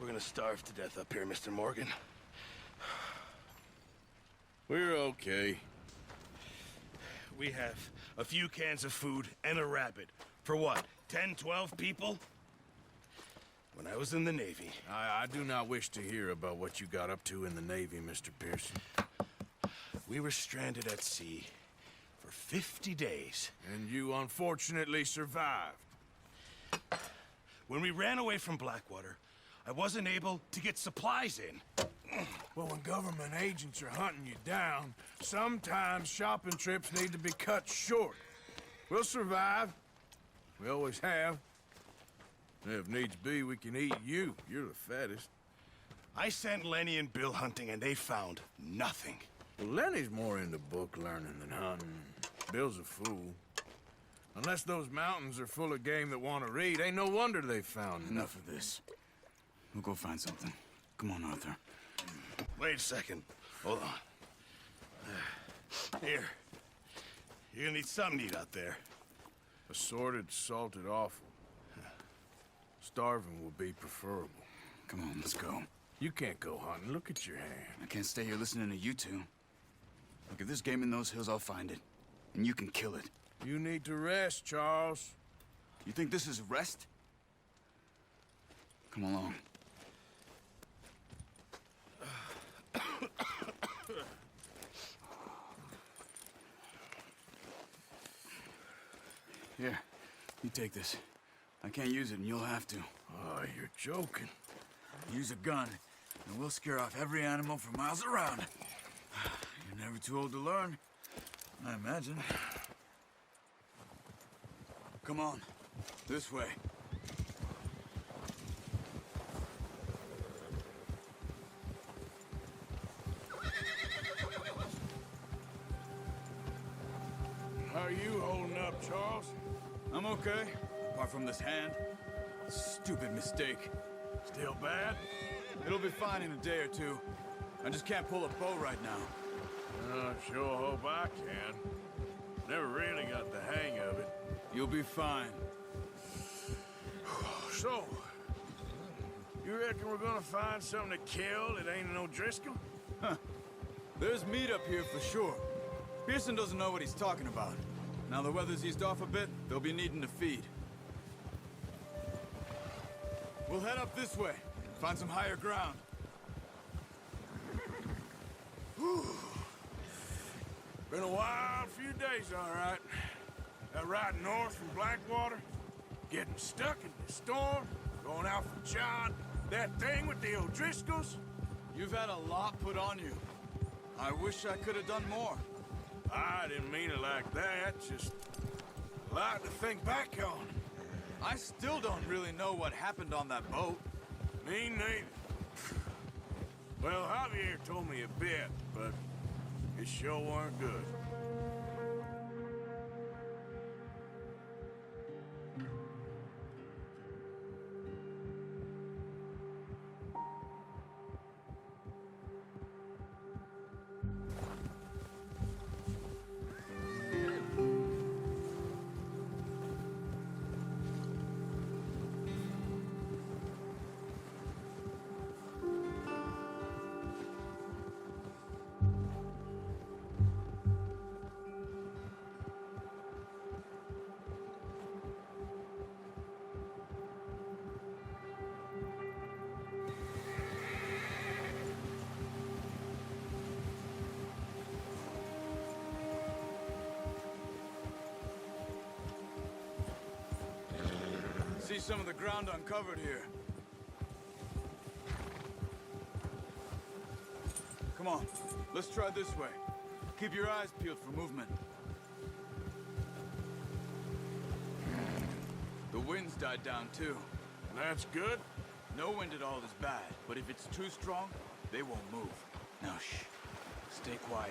We're gonna starve to death up here, Mr. Morgan. We're okay. We have a few cans of food and a rabbit. For what, 10, 12 people? When I was in the Navy... I do not wish to hear about what you got up to in the Navy, Mr. Pearson. We were stranded at sea for 50 days. And you unfortunately survived. When we ran away from Blackwater, I wasn't able to get supplies in. Well, when government agents are hunting you down, sometimes shopping trips need to be cut short. We'll survive. We always have. If needs be, we can eat you. You're the fattest. I sent Lenny and Bill hunting, and they found nothing. Well, Lenny's more into book learning than hunting. Bill's a fool. Unless those mountains are full of game that want to read, ain't no wonder they found nothing. Enough of this. We'll go find something. Come on, Arthur. Wait a second. Hold on. Here. You're gonna need something to eat out there. Assorted, salted offal. Starving will be preferable. Come on, let's go. You can't go hunting. Look at your hand. I can't stay here listening to you two. Look, if there's game in those hills, I'll find it. And you can kill it. You need to rest, Charles. You think this is rest? Come along. Here, you take this. I can't use it, and you'll have to. Oh, you're joking. Use a gun, and we'll scare off every animal for miles around. You're never too old to learn, I imagine. Come on, this way. How are you holding up, Charles? I'm okay, apart from this hand. Stupid mistake. Still bad? It'll be fine in a day or two. I just can't pull a bow right now. I sure hope I can. Never really got the hang of it. You'll be fine. So, you reckon we're gonna find something to kill that ain't no Driscoll? There's meat up here for sure. Pearson doesn't know what he's talking about. Now the weather's eased off a bit, they'll be needing to feed. We'll head up this way, find some higher ground. Whew. Been a wild few days, all right. That ride north from Blackwater, getting stuck in the storm, going out from John, that thing with the O'Driscolls. You've had a lot put on you. I wish I could have done more. I didn't mean it like that, just a lot to think back on. I still don't really know what happened on that boat. Me neither. Well, Javier told me a bit, but it sure weren't good. See some of the ground uncovered here. Come on, let's try this way. Keep your eyes peeled for movement. The wind's died down too. That's good. No wind at all is bad, but if it's too strong, they won't move. Now shh, stay quiet.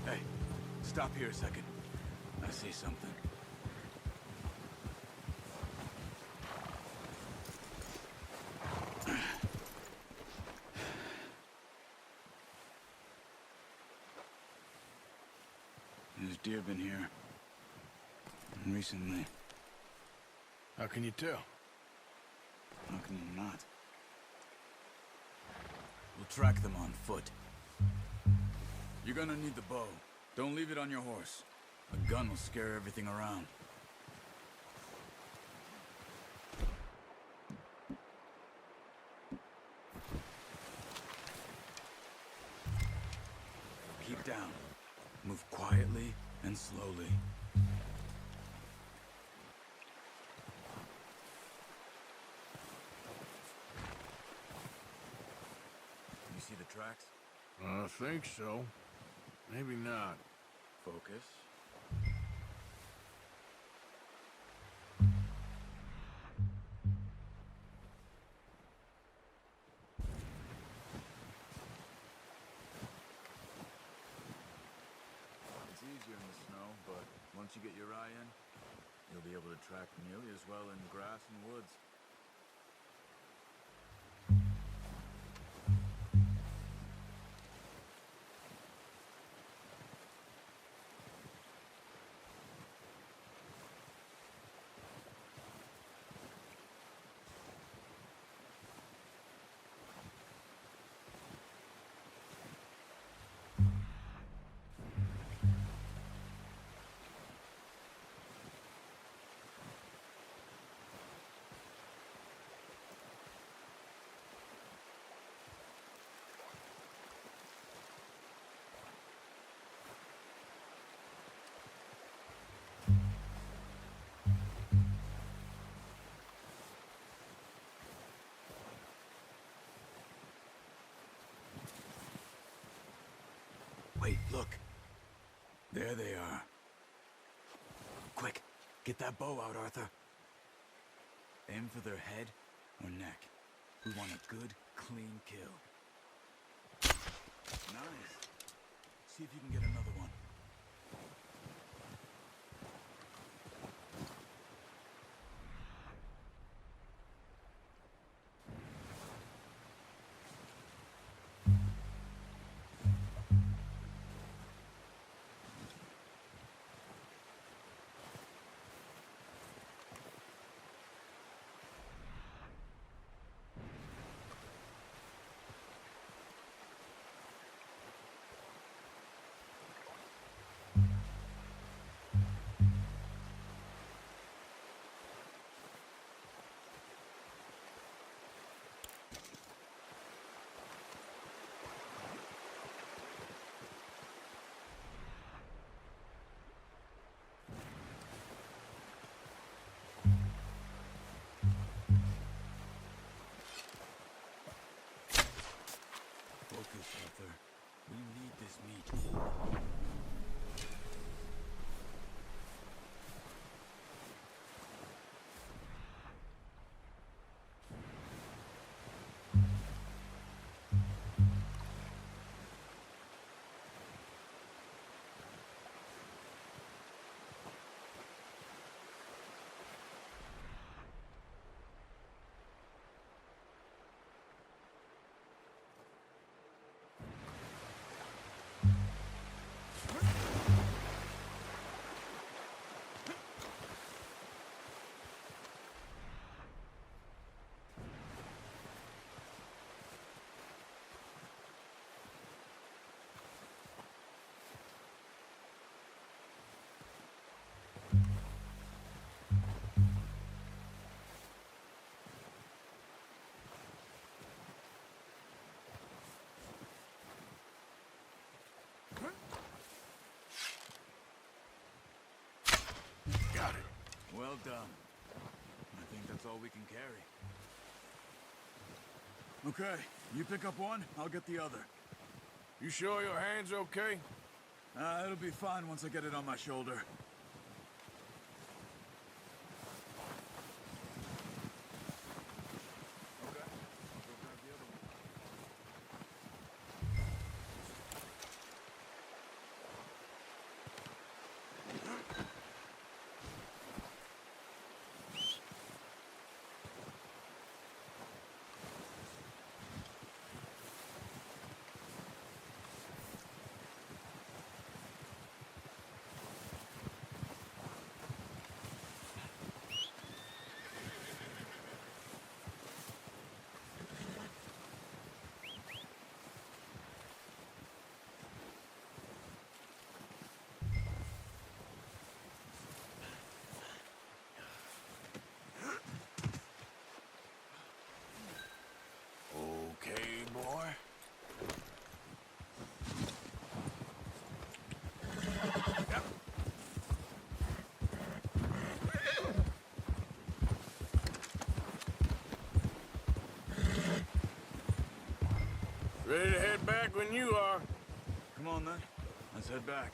Hey, stop here a second. I see something. There's deer been here. And recently. How can you tell? How can you not? We'll track them on foot. You're gonna need the bow. Don't leave it on your horse. A gun will scare everything around. Keep down. Move quietly and slowly. You see the tracks? I think so. Maybe not. Focus. It's easier in the snow, but once you get your eye in, you'll be able to track nearly as well in grass and woods. Wait, look. There they are. Quick, get that bow out, Arthur. Aim for their head or neck. We want a good, clean kill. Nice. See if you can get another one. Focus, Arthur. We need this meat. Got it. Well done. I think that's all we can carry. Okay, you pick up one, I'll get the other. You sure your hand's okay? It'll be fine once I get it on my shoulder. Okay, I'll go grab the other one. Ready to head back when you are. Come on, then. Let's head back.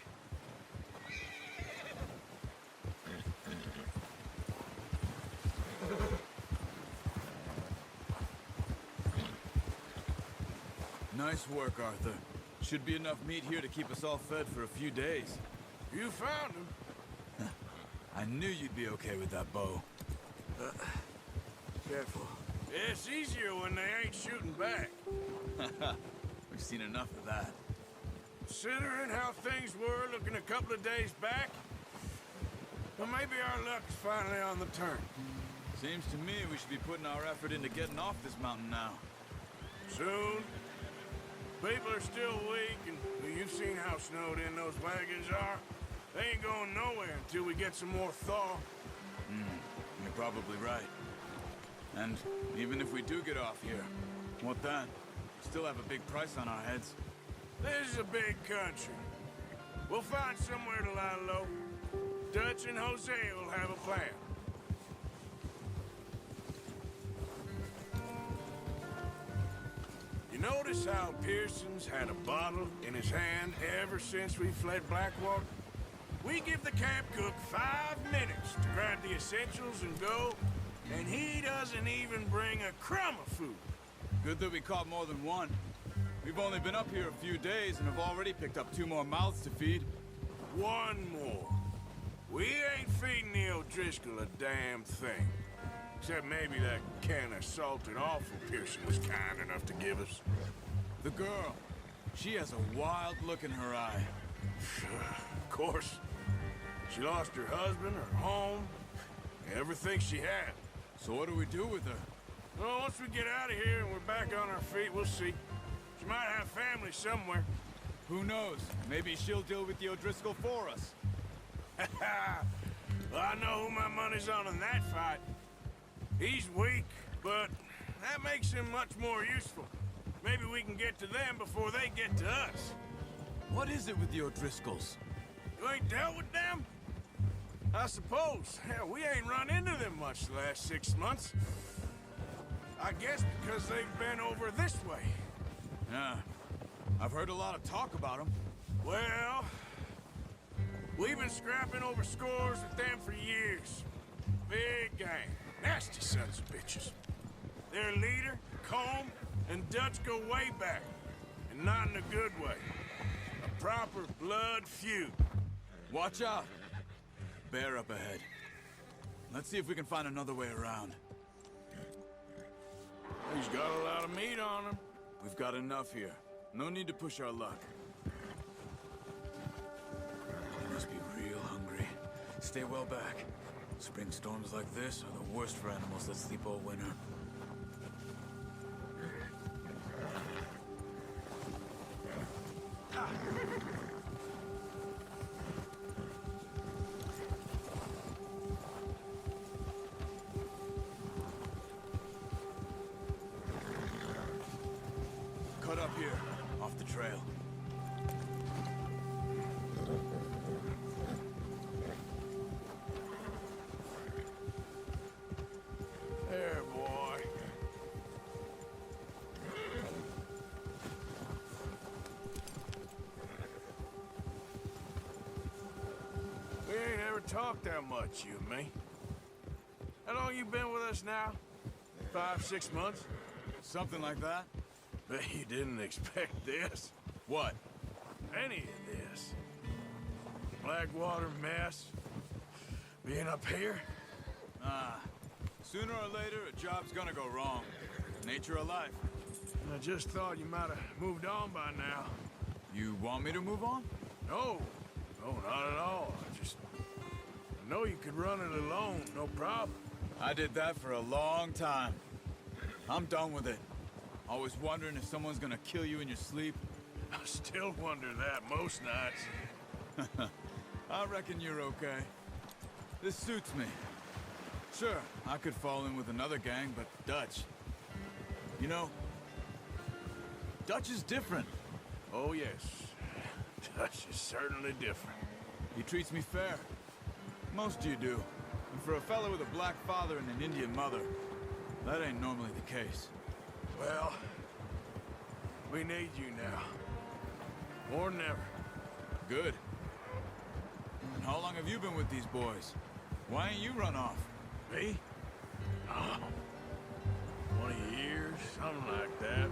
Nice work, Arthur. Should be enough meat here to keep us all fed for a few days. You found him. I knew you'd be okay with that bow. Careful. It's easier when they ain't shooting back. We've seen enough of that. Considering how things were looking a couple of days back, well, maybe our luck is finally on the turn. Seems to me we should be putting our effort into getting off this mountain now. Soon. People are still weak, and well, you've seen how snowed in those wagons are. They ain't going nowhere until we get some more thaw. You're probably right. And even if we do get off here, what then? We still have a big price on our heads. This is a big country. We'll find somewhere to lie low. Dutch and Jose will have a plan. You notice how Pearson's had a bottle in his hand ever since we fled Blackwater? We give the camp cook 5 minutes to grab the essentials and go, and he doesn't even bring a crumb of food. Good that we caught more than one. We've only been up here a few days and have already picked up 2 more mouths to feed. 1 more. We ain't feeding the O'Driscoll a damn thing. Except maybe that can of salted offal Pearson was kind enough to give us. The girl. She has a wild look in her eye. Of course. She lost her husband, her home, everything she had. So what do we do with her? Well, once we get out of here and we're back on our feet, we'll see. She might have family somewhere. Who knows? Maybe she'll deal with the O'Driscoll for us. Well, I know who my money's on in that fight. He's weak, but that makes him much more useful. Maybe we can get to them before they get to us. What is it with the O'Driscolls? You ain't dealt with them? I suppose. Hell, we ain't run into them much the last 6 months. I guess because they've been over this way. Yeah. I've heard a lot of talk about them. Well, we've been scrapping over scores with them for years. Big gang. Nasty sons of bitches. Their leader, Combe, and Dutch go way back. And not in a good way. A proper blood feud. Watch out! Bear up ahead. Let's see if we can find another way around. He's got a lot of meat on him. We've got enough here. No need to push our luck. You must be real hungry. Stay well back. Spring storms like this are the worst for animals that sleep all winter. Cut up here, off the trail. There, boy. We ain't ever talked that much, you and me. How long you been with us now? 5, 6 months? Something like that? Bet you didn't expect this. What? Any of this. Blackwater mess. Being up here? Sooner or later, a job's gonna go wrong. Nature of life. I just thought you might have moved on by now. You want me to move on? No. No, not at all. I know you could run it alone, no problem. I did that for a long time. I'm done with it. Always wondering if someone's gonna kill you in your sleep. I still wonder that most nights. I reckon you're okay. This suits me. Sure, I could fall in with another gang, but Dutch... You know, Dutch is different. Oh, yes. Dutch is certainly different. He treats me fair. Most of you do. And for a fellow with a black father and an Indian mother, that ain't normally the case. Well, We need you now. More than ever. Good. And how long have you been with these boys? Why ain't you run off? Me? Oh, 20 years, something like that.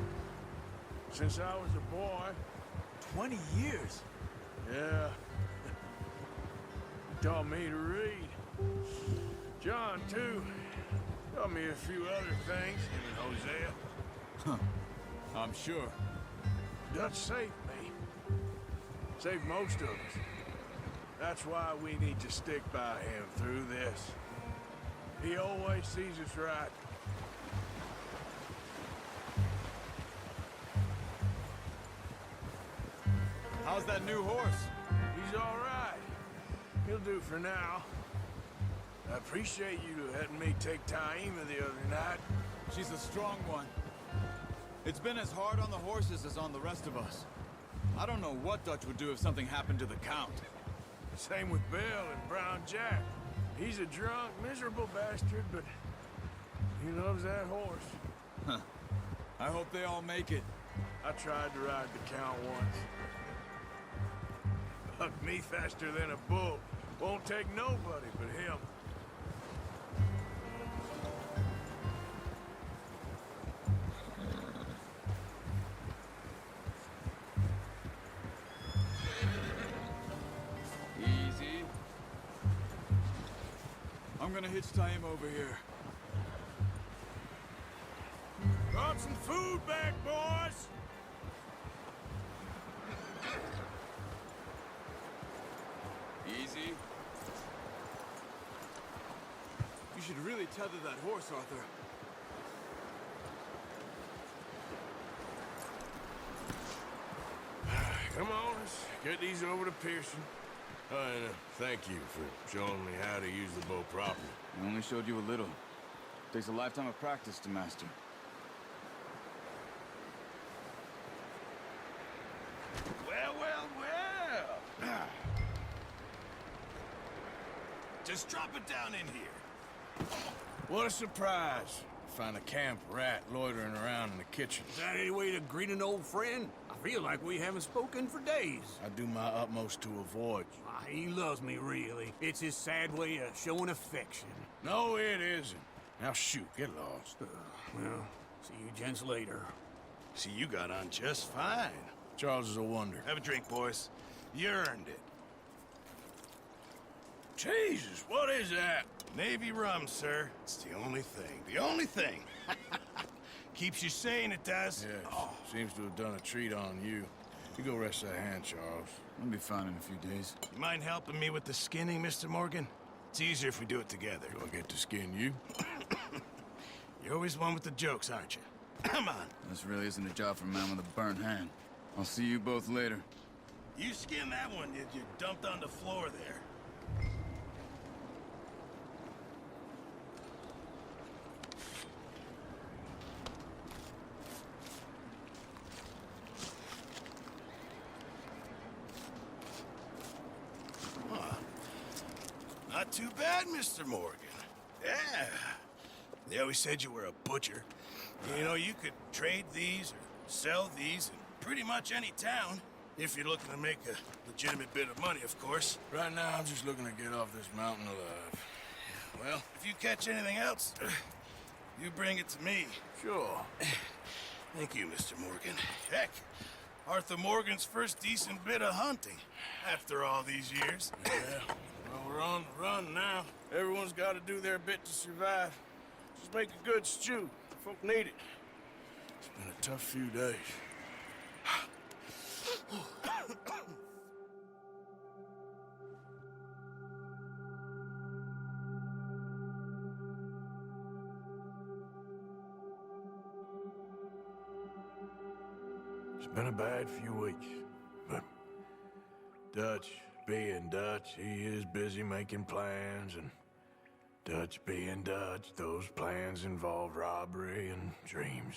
Since I was a boy. 20 years? Yeah. He taught me to read. John, too. Taught me a few other things, him and Hosea. Huh. I'm sure. Dutch saved me. Saved most of us. That's why we need to stick by him through this. He always sees us right. How's that new horse? He's all right. He'll do for now. I appreciate you letting me take Taima the other night. She's a strong one. It's been as hard on the horses as on the rest of us. I don't know what Dutch would do if something happened to the Count. Same with Bill and Brown Jack. He's a drunk, miserable bastard, but he loves that horse. Huh. I hope they all make it. I tried to ride the Count once. Bucked me faster than a bull. Won't take nobody but him. Easy. I'm gonna hitch Taima over here. Brought some food back, boys! Easy. You should really tether that horse, Arthur. Come on, let's get these over to Pearson. And thank you for showing me how to use the bow properly. I only showed you a little. Takes a lifetime of practice to master. Well, well, well. Just drop it down in here. What a surprise. Find a camp rat loitering around in the kitchen. Is that any way to greet an old friend? I feel like we haven't spoken for days. I do my utmost to avoid you. He loves me, really. It's his sad way of showing affection. No, it isn't. Now shoot, get lost. Well, see you gents later. See, you got on just fine. Charles is a wonder. Have a drink, boys. You earned it. Jesus, what is that? Navy rum, sir. It's the only thing. The only thing. Keeps you sane, it does. Yes, seems to have done a treat on you. You go rest that hand, Charles. I'll be fine in a few days. You mind helping me with the skinning, Mr. Morgan? It's easier if we do it together. Do I get to skin you? You're always one with the jokes, aren't you? Come on. This really isn't a job for a man with a burnt hand. I'll see you both later. You skinned that one you dumped on the floor there. Not too bad, Mr. Morgan. Yeah. They always said you were a butcher. You know, you could trade these or sell these in pretty much any town. If you're looking to make a legitimate bit of money, of course. Right now, I'm just looking to get off this mountain alive. Well, if you catch anything else, you bring it to me. Sure. Thank you, Mr. Morgan. Heck, Arthur Morgan's first decent bit of hunting after all these years. Yeah. Well, we're on the run now. Everyone's got to do their bit to survive. Just make a good stew. Folk need it. It's been a tough few days. It's been a bad few weeks, but Dutch being Dutch, he is busy making plans, and Dutch being Dutch, those plans involve robbery and dreams.